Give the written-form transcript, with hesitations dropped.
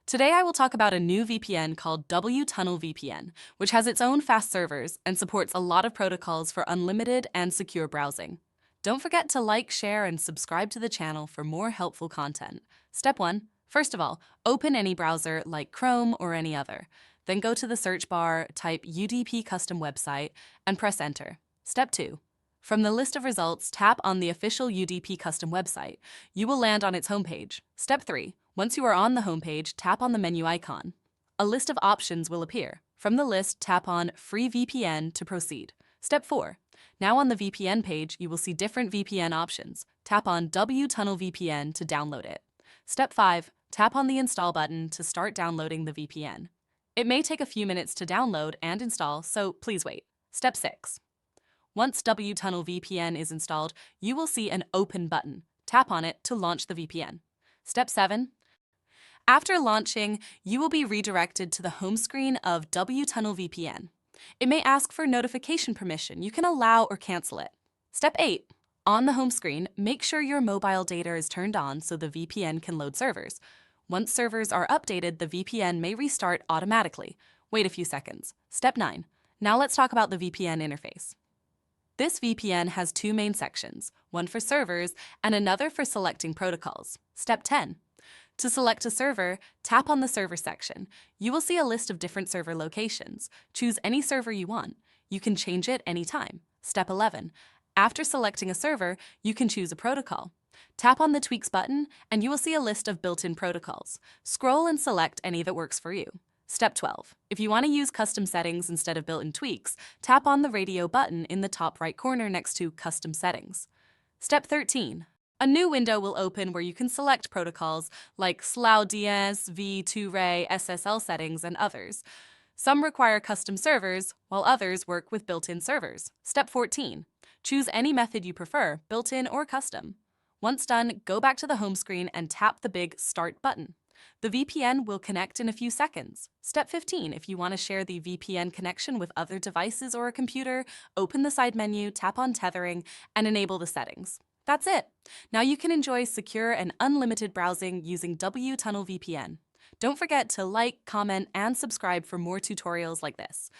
Today I will talk about a new VPN called W-Tunnel VPN, which has its own fast servers and supports a lot of protocols for unlimited and secure browsing. Don't forget to like, share, and subscribe to the channel for more helpful content. Step 1. First of all, open any browser like Chrome or any other. Then go to the search bar, type UDP custom website, and press enter. Step 2. From the list of results, tap on the official UDP custom website. You will land on its homepage. Step 3. Once you are on the homepage, tap on the menu icon. A list of options will appear. From the list, tap on Free VPN to proceed. Step 4. Now on the VPN page, you will see different VPN options. Tap on W-Tunnel VPN to download it. Step 5. Tap on the Install button to start downloading the VPN. It may take a few minutes to download and install, so please wait. Step 6. Once W-Tunnel VPN is installed, you will see an Open button. Tap on it to launch the VPN. Step 7. After launching, you will be redirected to the home screen of W-Tunnel VPN. It may ask for notification permission. You can allow or cancel it. Step 8. On the home screen, make sure your mobile data is turned on so the VPN can load servers. Once servers are updated, the VPN may restart automatically. Wait a few seconds. Step 9. Now let's talk about the VPN interface. This VPN has two main sections, one for servers and another for selecting protocols. Step 10. To select a server, tap on the server section. You will see a list of different server locations. Choose any server you want. You can change it anytime. Step 11. After selecting a server, you can choose a protocol. Tap on the Tweaks button and you will see a list of built-in protocols. Scroll and select any that works for you. Step 12. If you want to use custom settings instead of built-in tweaks, tap on the radio button in the top right corner next to Custom Settings. Step 13. A new window will open where you can select protocols like SLOWDNS, V2ray, SSL settings, and others. Some require custom servers, while others work with built-in servers. Step 14. Choose any method you prefer, built-in or custom. Once done, go back to the home screen and tap the big Start button. The VPN will connect in a few seconds. Step 15. If you want to share the VPN connection with other devices or a computer, open the side menu, tap on Tethering, and enable the settings. That's it. Now you can enjoy secure and unlimited browsing using W-Tunnel VPN. Don't forget to like, comment, and subscribe for more tutorials like this.